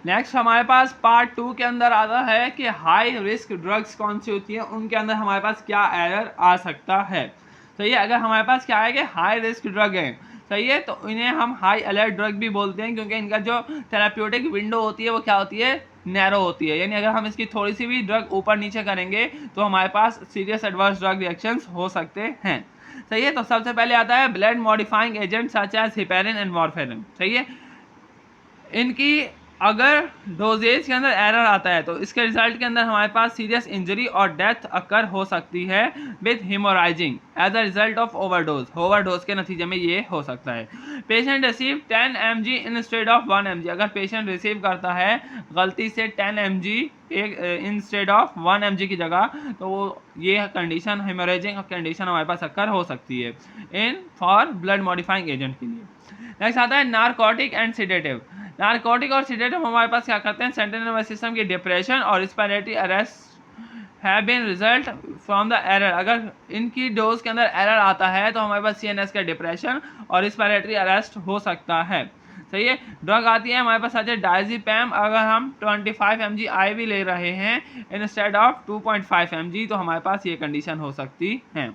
Next हमारे पास part 2 के अंदर आता है कि हाई रिस्क ड्रग्स कौन सी होती हैं, उनके अंदर हमारे पास क्या एरर आ सकता है। सही है, अगर हमारे पास क्या है कि हाई रिस्क ड्रग है, सही है, तो इन्हें हम हाई अलर्ट ड्रग भी बोलते हैं, क्योंकि इनका जो थेराप्यूटिक विंडो होती है वो क्या होती है, नैरो होती है। यानी अगर हम इसकी थोड़ी सी भी ड्रग ऊपर नीचे करेंगे तो हमारे पास सीरियस एडवर्स ड्रग रिएक्शंस हो सकते हैं। सही है, तो सबसे पहले आता है blood modifying agent such as heparin and warfarin. सही है, इनकी अगर डोजेज के अंदर एरर आता है तो इसके रिजल्ट के अंदर हमारे पास सीरियस इंजरी और डेथ अकर हो सकती है with haemorrhaging as a result of overdose के नतीजे में ये हो सकता है। Patient receive 10 mg instead of 1 mg, अगर पेशेंट रिसीव करता है गलती से 10 mg इंस्टेड ऑफ 1 mg की जगह, तो ये कंडीशन हेमोरेजिंग कंडीशन हमारे पास अकर हो सकती है इन फॉर ब्लड मॉडिफाइंग एजेंट के लिए। नेक्स्ट आता है नारकोटिक एंड सिडेटिव। नारकोटिक और सिडेटिव हमारे पास क्या करते हैं, सेंट्रल नर्वस सिस्टम की डिप्रेशन और respiratory arrest have been result from the error. अगर इनकी डोज के अंदर एरर आता है तो हमारे पास सीएनएस का डिप्रेशन और रिस्पिरेटरी अरेस्ट हो सकता है। सही है, ड्रग आती है हमारे पास आज डायजिपैम, अगर हम 25 mg IV ले रहे हैं इंस्टेड ऑफ 2.5 mg तो हमारे पास ये कंडीशन हो सकती है।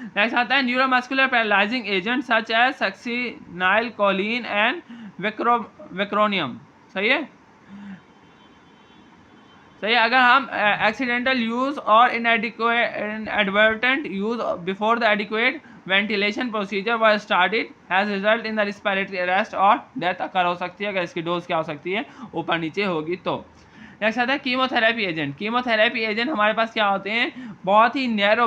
नेक्स्ट आता है neuromuscular paralysing agent such as succinylcholine and vecuronium. सही है, सही है, अगर हम एक्सीडेंटल यूज और inadvertent use before the adequate ventilation procedure were started has result in the respiratory arrest और डेथ अकर हो सकती है अगर इसकी डोज क्या हो सकती है, ऊपर नीचे होगी तो। नेक्स्ट आता है कीमोथेरेपी एजेंट। कीमोथेरेपी एजेंट हमारे पास क्या होते हैं, बहुत ही नैरो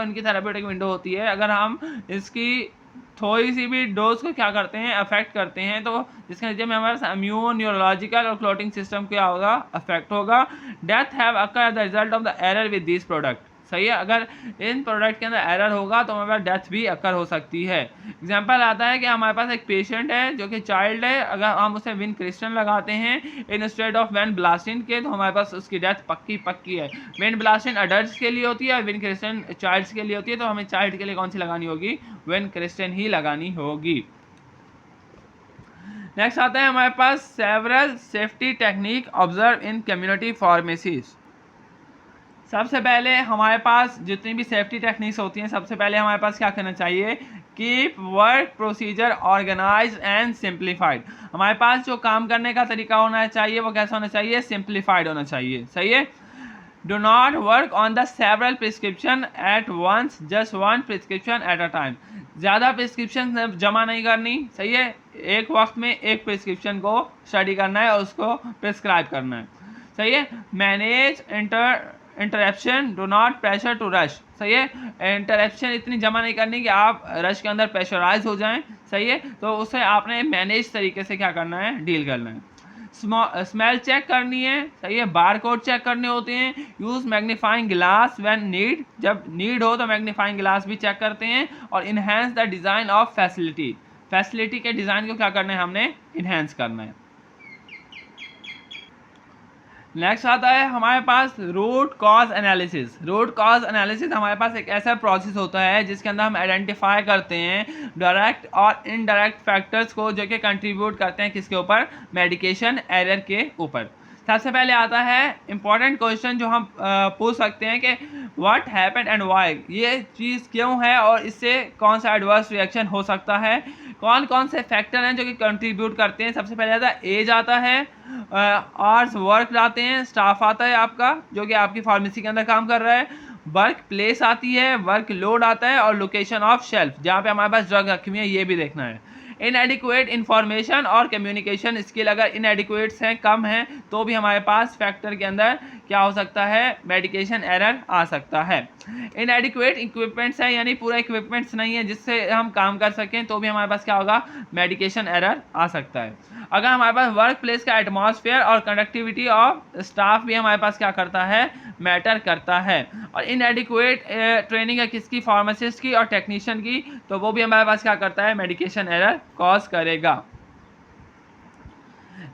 इनकी थेरेप्यूटिक विंडो होती है। अगर हम इसकी थोड़ी सी भी डोज को क्या करते हैं, अफेक्ट करते हैं, तो जिसके नतीजे में हमारे पास इम्यून, न्यूरोलॉजिकल और क्लोटिंग सिस्टम क्या होगा, अफेक्ट होगा। Death have occur as the result of the error with this product. सही है, अगर इन प्रोडक्ट के अंदर एरर होगा तो हमारे पास डेथ भी अकर हो सकती है। एग्जांपल आता है कि हमारे पास एक पेशेंट है जो कि चाइल्ड है, अगर हम उसे विन क्रिस्टन लगाते हैं इंस्टेड ऑफ वेन ब्लास्टिन के, तो हमारे पास उसकी डेथ पक्की है। वेन ब्लास्टिन अडल्ट के लिए होती है और विन क्रिस्टन चाइल्ड्स के लिए होती है, तो हमें चाइल्ड के लिए कौन सी लगानी होगी, वेन क्रिस्टन ही लगानी होगी। नेक्स्ट आता है हमारे पास several safety technique observe in community pharmacies. सबसे पहले हमारे पास जितनी भी सेफ्टी टेक्निक्स होती हैं, सबसे पहले हमारे पास क्या करना चाहिए, keep work procedure organize and simplified. हमारे पास जो काम करने का तरीका होना चाहिए वो कैसा होना चाहिए, सिंप्लीफाइड होना चाहिए। सही है, do not work on the several prescription at once, just one prescription at a time. ज़्यादा प्रिस्क्रिप्शन जमा नहीं करनी, सही है, एक वक्त में एक प्रिस्क्रिप्शन को स्टडी करना है और उसको प्रिस्क्राइब करना है। सही है, manage interruption, do not pressure to rush. सही है, इंटरप्शन इतनी जमा नहीं करनी कि आप रश के अंदर प्रेशराइज हो जाएं। सही है, तो उसे आपने मैनेज तरीके से क्या करना है, डील करना है। स्मेल चेक करनी है। सही है, बार कोड चेक करने होते हैं। Use magnifying glass when need, जब नीड हो तो मैग्नीफाइंग ग्लास भी चेक करते हैं। और enhance the design of facility के डिज़ाइन को क्या करना है, हमने इनहेंस करना है। नेक्स्ट आता है हमारे पास root cause analysis. Root cause analysis हमारे पास एक ऐसा प्रोसेस होता है जिसके अंदर हम आइडेंटिफाई करते हैं डायरेक्ट और इनडायरेक्ट फैक्टर्स को जो कि कंट्रीब्यूट करते हैं किसके ऊपर, मेडिकेशन एरर के ऊपर। सबसे पहले आता है इंपॉर्टेंट क्वेश्चन जो हम पूछ सकते हैं कि व्हाट हैपेंड एंड व्हाई, ये चीज़ क्यों है और इससे कौन सा एडवर्स रिएक्शन हो सकता है। कौन कौन से फैक्टर हैं जो कि कंट्रीब्यूट करते हैं। सबसे पहले आता है एज आता है, आवर्स वर्क आते हैं, स्टाफ आता है आपका जो कि आपकी फार्मेसी के अंदर काम कर रहा है, वर्क प्लेस आती है, वर्क लोड आता है और लोकेशन ऑफ शेल्फ जहाँ पे हमारे पास ड्रग रखी हुई है ये भी देखना है। इनएडिक्वेट इन्फॉर्मेशन और कम्युनिकेशन स्किल, अगर इनएडिक्वेट्स हैं, कम हैं, तो भी हमारे पास फैक्टर के अंदर क्या हो सकता है, मेडिकेशन एरर आ सकता है। इनएडिक्वेट इक्विपमेंट्स है, यानी पूरा इक्विपमेंट्स नहीं है जिससे हम काम कर सकें, तो भी हमारे पास क्या होगा, मेडिकेशन एरर आ सकता है। अगर हमारे पास वर्क प्लेस का एटमॉस्फेयर और कंडक्टिविटी ऑफ स्टाफ भी हमारे पास क्या करता है, मैटर करता है। और इनएडिक्वेट ट्रेनिंग है किसकी, फार्मासिस्ट की और टेक्नीशियन की, तो वो भी हमारे पास क्या करता है, मेडिकेशन एरर कॉज करेगा।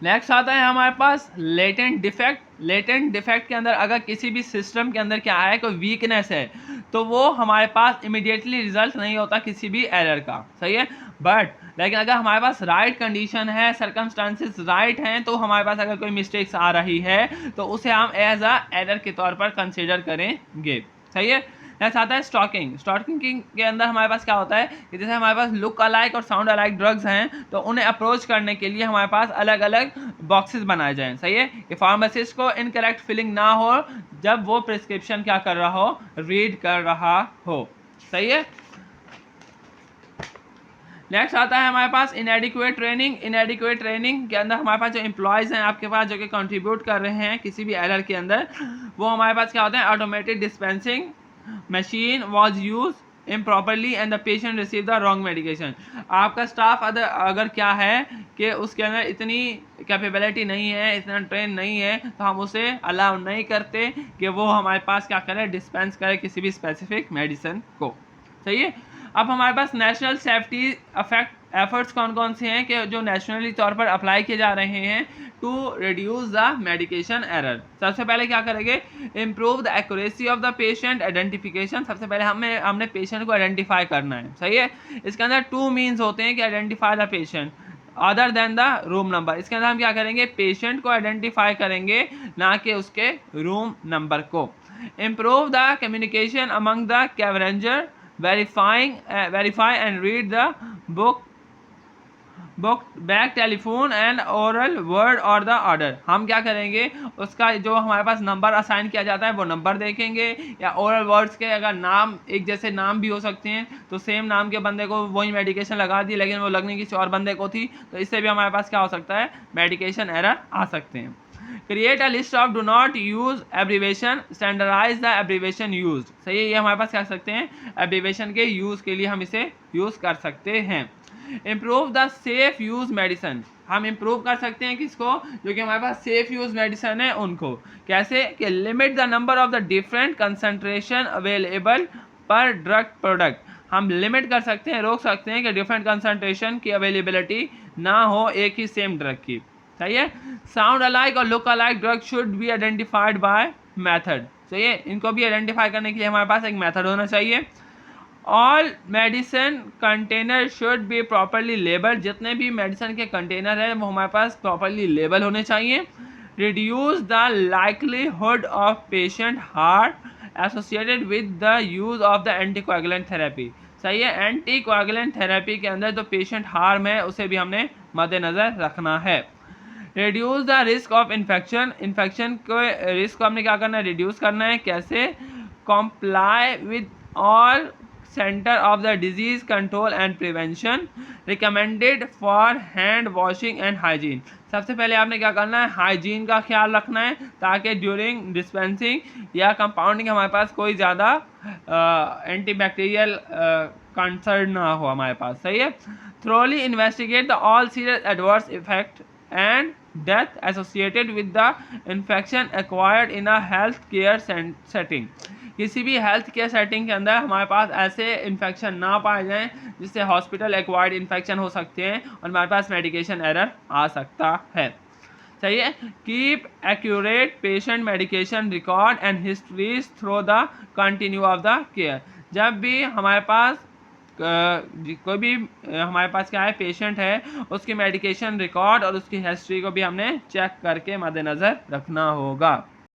नेक्स्ट आता है हमारे पास लेटेंट डिफेक्ट। लेटेंट डिफेक्ट के अंदर अगर किसी भी सिस्टम के अंदर क्या है, कोई वीकनेस है, तो वो हमारे पास इमीडिएटली रिजल्ट नहीं होता किसी भी एरर का, सही है। बट लेकिन अगर हमारे पास राइट कंडीशन है, सर्कमस्टांसेस राइट हैं, तो हमारे पास अगर कोई मिस्टेक्स आ रही है तो उसे हम एज अ एरर के तौर पर कंसिडर करेंगे, सही है। नेक्स्ट आता है स्टॉकिंग। स्टॉकिंग के अंदर हमारे पास क्या होता है कि जैसे हमारे पास लुक अलाइक और साउंड अलाइक ड्रग्स हैं, तो उन्हें अप्रोच करने के लिए हमारे पास अलग अलग बॉक्सेस बनाए जाएं, सही है, कि फार्मासिस्ट को इनकरेक्ट फीलिंग ना हो जब वो प्रिस्क्रिप्शन क्या कर रहा हो, रीड कर रहा हो, सही है। नेक्स्ट आता है हमारे पास इनएडिक्वेट ट्रेनिंग। इनएडिक्वेट ट्रेनिंग के अंदर हमारे पास जो एम्प्लॉयज़ हैं आपके पास, जो कि कंट्रीब्यूट कर रहे हैं किसी भी एरर के अंदर, वो हमारे पास क्या होते हैं, automated dispensing machine was use improperly and the patient received the wrong medication। आपका स्टाफ अगर क्या है कि उसके अंदर इतनी कैपेबिलिटी नहीं है, इतना ट्रेन नहीं है, तो हम उसे अलाउ नहीं करते कि वो हमारे पास क्या करे, डिस्पेंस करे किसी भी स्पेसिफिक मेडिसिन को, सही है। अब हमारे पास नेशनल सेफ्टी एफर्ट्स कौन कौन से हैं कि जो नेशनली तौर पर अप्लाई किए जा रहे हैं to reduce the medication error. सबसे पहले क्या करेंगे, improve the accuracy of the patient identification. सबसे पहले हमने पेशेंट को आइडेंटिफाई करना है, सही है। इसके अंदर 2 मीन्स होते हैं कि identify the patient other than the room number. इसके अंदर हम क्या करेंगे, पेशेंट को आइडेंटिफाई करेंगे, ना कि उसके रूम नंबर को। Improve the communication among the caregiver, verify and read the book back telephone and oral word or the order. हम क्या करेंगे, उसका जो हमारे पास नंबर असाइन किया जाता है वो नंबर देखेंगे, या ओरल वर्ड्स के अगर नाम एक जैसे नाम भी हो सकते हैं, तो सेम नाम के बंदे को वही मेडिकेशन लगा दी लेकिन वो लगने किसी और बंदे को थी, तो इससे भी हमारे पास क्या हो सकता है, मेडिकेशन एरर आ सकते हैं। Create a list of do not use abbreviation, standardize the abbreviation use, सही है। ये हमारे पास क्या कर सकते हैं, एब्रीवेशन के यूज के लिए हम इसे यूज कर सकते हैं। Improve the safe use medicine, हम इम्प्रूव कर सकते हैं किसको, जो कि हमारे पास सेफ यूज मेडिसिन है उनको। कैसे कि limit the number of the different concentration available पर ड्रग प्रोडक्ट, हम लिमिट कर सकते हैं, रोक सकते हैं कि डिफरेंट कंसंट्रेशन की अवेलेबिलिटी ना हो एक ही सेम ड्रग की, सही है। साउंड अलाइक और look alike drug should be identified by method, सही है। इनको भी आइडेंटिफाई करने के लिए हमारे पास एक मेथड होना चाहिए। All medicine container should be properly label, जितने भी मेडिसिन के कंटेनर है वो हमारे पास प्रॉपरली लेबल होने चाहिए। Reduce the likelihood of patient heart associated with the use of the anticoagulant therapy, सही है। एंटीकोएगुलेंट थेरेपी के अंदर जो पेशेंट हार्म है उसे भी हमने मद्देनजर रखना है। Reduce the risk of infection, infection के रिस्क को हमने क्या करना है, रिड्यूस करना है। कैसे, comply with all centre of the disease control and prevention recommended for hand washing and hygiene. सबसे पहले आपने क्या करना है, हाइजीन का ख्याल रखना है ताकि ड्यूरिंग डिस्पेंसिंग या कंपाउंडिंग हमारे पास कोई ज़्यादा एंटीबैक्टीरियल कंसर्न ना हो हमारे पास, सही है। Thoroughly investigate the all serious adverse effect and death associated with the infection acquired in a health care setting, किसी भी हेल्थ केयर सेटिंग के अंदर हमारे पास ऐसे इन्फेक्शन ना पाए जाएं जिससे हॉस्पिटल एक्वायर्ड इन्फेक्शन हो सकते हैं और हमारे पास मेडिकेशन एरर आ सकता है, सही है। Keep accurate patient medication record and histories through the continue of the care, जब भी हमारे पास कोई भी हमारे पास क्या है पेशेंट है उसकी मेडिकेशन रिकॉर्ड और उसकी हिस्ट्री को भी हमने चेक करके मद्देनज़र रखना होगा।